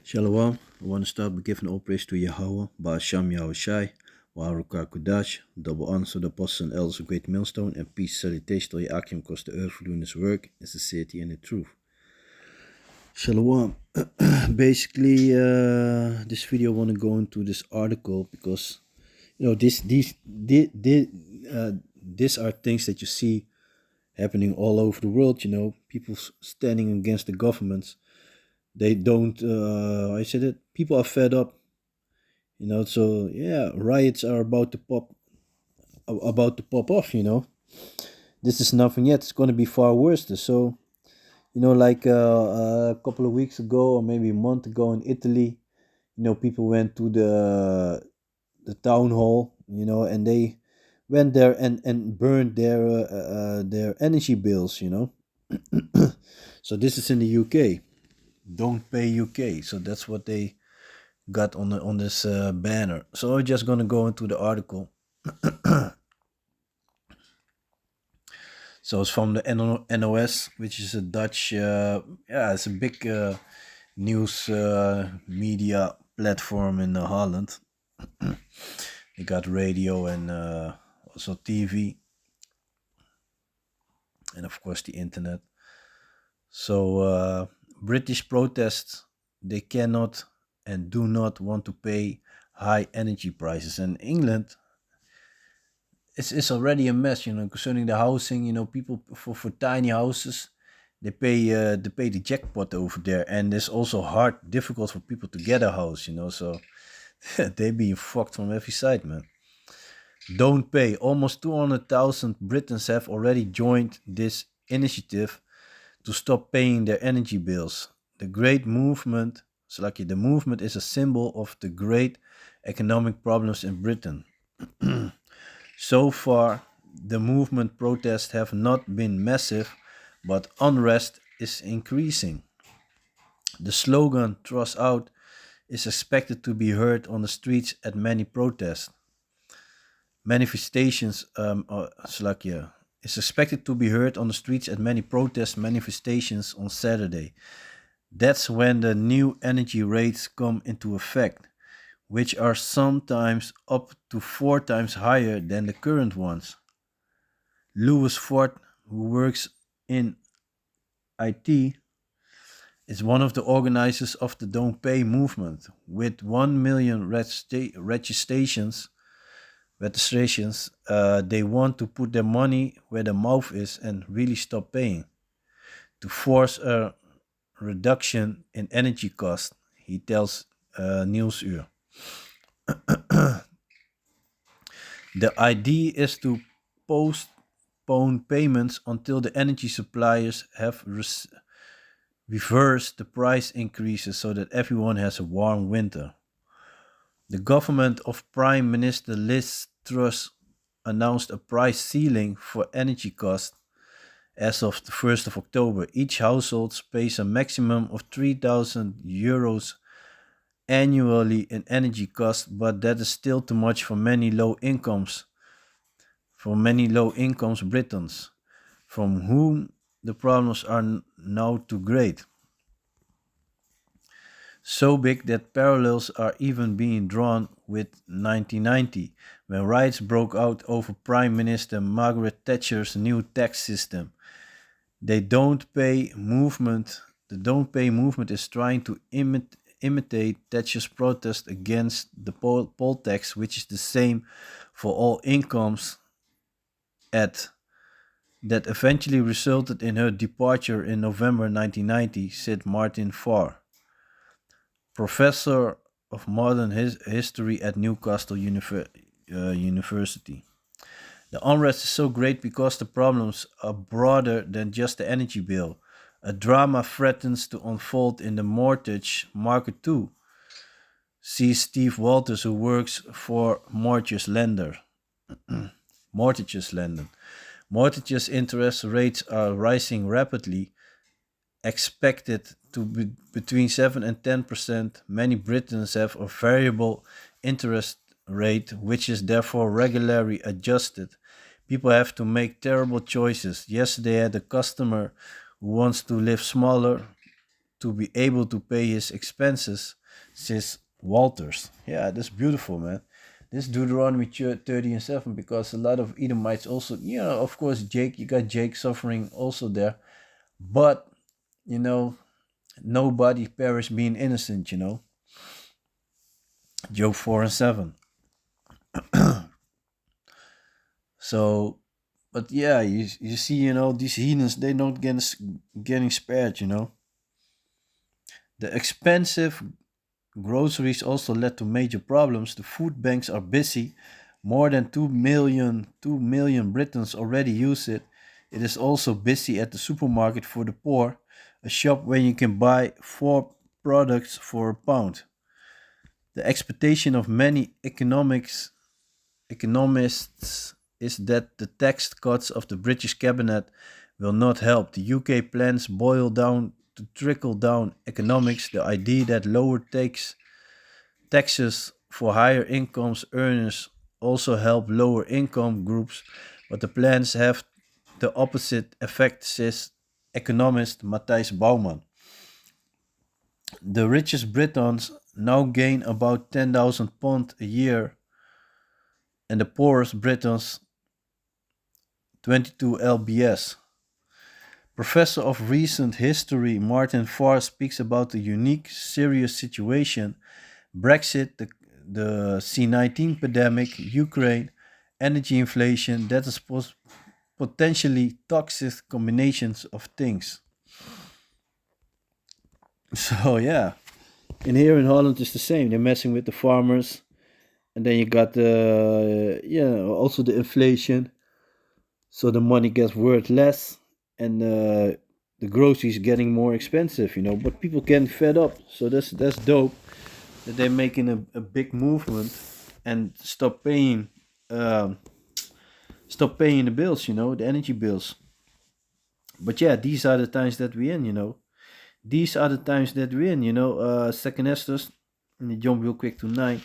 Shalom. I want to start by giving all praise to Yahweh, Ba'asham Yahushai, Waharuka Kudash, double honor to the apostles and elders of Great Millstone, and peace salutation to Yakim across the earth for doing his work in sincerity and in truth. Shalom. Basically, this video I want to go into this article because these are things that you see happening all over the world. People standing against the governments. They don't. I said it. People are fed up. So yeah, riots are about to pop off. This is nothing yet. It's going to be far worse. So like a couple of weeks ago or maybe a month ago in Italy, people went to the town hall, and they went there and burned their energy bills. So this is in the UK. Don't pay UK. So that's what they got on this banner. So I'm just gonna go into the article. So it's from the NOS, which is a Dutch, it's a big news media platform in Holland. They got radio and also TV, and of course the internet. So British protests, they cannot and do not want to pay high energy prices. And England, it's already a mess, concerning the housing. People for tiny houses, they pay the jackpot over there, and it's also difficult for people to get a house. So they being fucked from every side, man. Don't pay. Almost 200,000 Britons have already joined this initiative to stop paying their energy bills. The great movement, the movement is a symbol of the great economic problems in Britain. So far, the movement protests have not been massive, but unrest is increasing. The slogan "Trust Out" is expected to be heard on the streets at many protests. Manifestations, is expected to be heard on the streets at many protest manifestations on Saturday. That's when the new energy rates come into effect, which are sometimes up to 4 times higher than the current ones. Lewis Ford, who works in IT, is one of the organizers of the Don't Pay movement. With 1 million registrations, they want to put their money where their mouth is and really stop paying. To force a reduction in energy cost, he tells Nieuwsuur. The idea is to postpone payments until the energy suppliers have reversed the price increases so that everyone has a warm winter. The government of Prime Minister Liz Truss announced a price ceiling for energy costs as of the 1st of October. Each household pays a maximum of 3,000 euros annually in energy costs, but that is still too much for many low incomes Britons, from whom the problems are now too great. So big that parallels are even being drawn with 1990, when riots broke out over Prime Minister Margaret Thatcher's new tax system. The Don't Pay movement is trying to imitate Thatcher's protest against the poll tax, which is the same for all incomes, that eventually resulted in her departure in November 1990, said Martin Farr, professor of modern history at Newcastle University. The unrest is so great because the problems are broader than just the energy bill. A drama threatens to unfold in the mortgage market too. See Steve Walters, who works for mortgage lender. Mortgages interest rates are rising rapidly, expected to be between 7 and 10%. Many Britons have a variable interest rate, which is therefore regularly adjusted. People have to make terrible choices. Yesterday I had a customer who wants to live smaller to be able to pay his expenses, says Walters. Yeah, that's beautiful, man. This Deuteronomy 30 and 7, because a lot of Edomites also, of course, Jake, you got Jake suffering also there. But, you know, nobody perished being innocent. Job 4 and 7. So, but yeah, you see, these heathens, they not getting spared. The expensive groceries also led to major problems. The food banks are busy. More than 2 million Britons already use it. It is also busy at the supermarket for the poor, a shop where you can buy 4 products for a pound. The expectation of many economists is that the tax cuts of the British cabinet will not help. The UK plans boil down to trickle down economics, the idea that lower taxes for higher incomes earners also help lower income groups, but the plans have the opposite effect, says economist Matthijs Bouwman. The richest Britons now gain about 10,000 pounds a year, and the poorest Britons 22 lbs. Professor of Recent History Martin Farr speaks about the unique, serious situation: Brexit, the C-19 pandemic, Ukraine, energy inflation, that is potentially toxic combinations of things. So yeah, and here in Holland it's the same. They're messing with the farmers, and then you got also the inflation, so the money gets worth less, and the groceries getting more expensive. But people getting fed up, so that's dope that they're making a big movement and um, stop paying the bills, the energy bills. But yeah, these are the times that we're in. These are the times that we're in. Second Esdras, let me jump real quick to 9.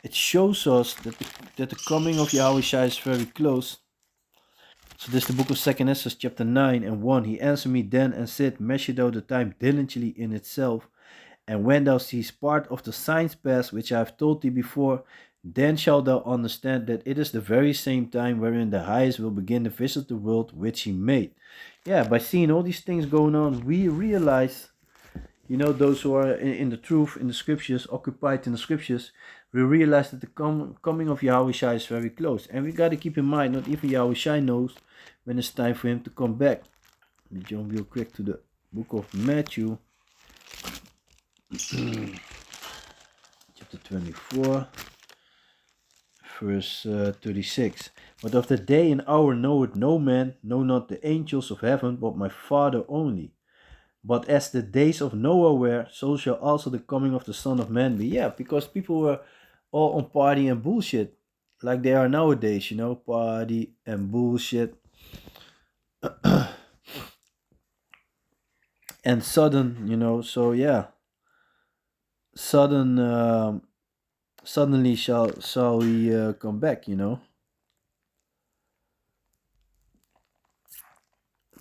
It shows us that the coming of Yahweh Shai is very close. So this is the book of Second Esdras, chapter 9 and 1. He answered me then and said, measure thou the time diligently in itself, and when thou seest part of the signs pass, which I have told thee before, then shalt thou understand that it is the very same time wherein the highest will begin to visit the world which he made. Yeah, by seeing all these things going on, we realize, those who are in the truth, in the scriptures, occupied in the scriptures, we realize that the coming of Yahweh Shai is very close. And we got to keep in mind, not even Yahweh Shai knows when it's time for him to come back. Let me jump real quick to the book of Matthew, chapter 24, verse 36. But of the day and hour knoweth no man, no, not the angels of heaven, but my Father only. But as the days of Noah were, so shall also the coming of the Son of Man be. Yeah, because people were all on party and bullshit, like they are nowadays, party and bullshit. And sudden, so yeah, suddenly shall he come back.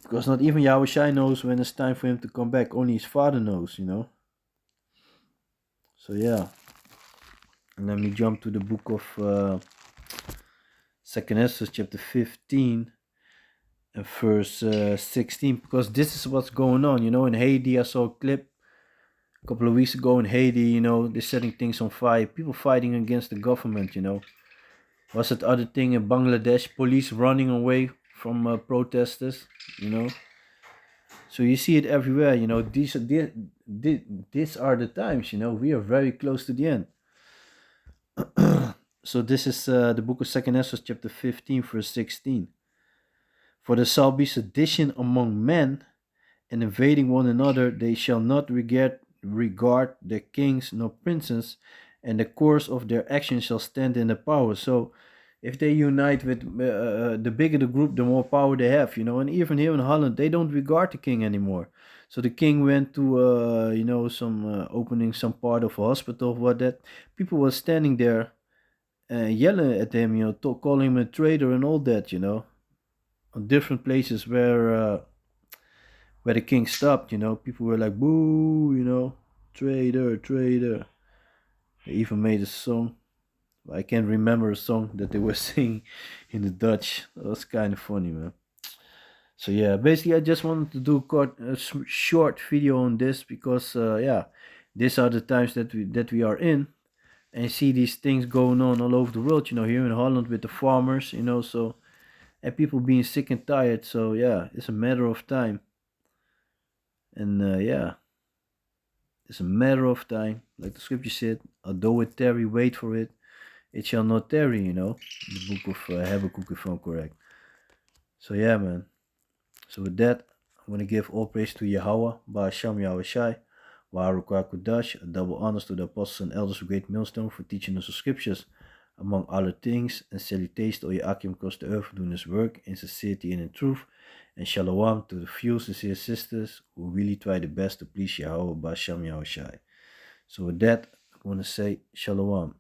Because not even Yahweh Shai knows when it's time for him to come back. Only his Father knows. So yeah. And let me jump to the book of Second Esdras, chapter 15 and verse 16. Because this is what's going on. In Haiti, I saw a clip a couple of weeks ago in Haiti. They're setting things on fire. People fighting against the government. Was it other thing in Bangladesh? Police running away from protesters. So you see it everywhere. These are the times. We are very close to the end. So this is the book of Second Esdras, chapter 15, verse 16. For there shall be sedition among men, and invading one another, they shall not regard their kings nor princes, and the course of their actions shall stand in the power. So if they unite with the bigger the group, the more power they have. And even here in Holland, they don't regard the king anymore. So the king went to some opening some part of a hospital, what that people were standing there yelling at him, calling him a traitor and all that, on different places where the king stopped, people were like, boo, traitor, traitor. They even made a song. I can't remember a song that they were singing in the Dutch. That was kind of funny, man. So yeah, basically, I just wanted to do short video on this because, yeah, these are the times that we are in, and you see these things going on all over the world. Here in Holland with the farmers, so and people being sick and tired. So yeah, it's a matter of time, and yeah, it's a matter of time. Like the scripture said, although it tarry, wait for it. It shall not tarry. The book of Habakkuk, if I'm correct. So yeah, man. So with that, I'm going to give all praise to Yahweh, Ba'asham Yahushai, Wa'arukah Kudash, a double honors to the apostles and elders of Great Millstone for teaching us the scriptures, among other things, and salutations to all Yakim across the earth for doing this work in sincerity and in truth, and shalom to the few sincere sisters who really try their best to please Yahweh, Ba'asham Yahushai. So with that, I'm going to say shalom.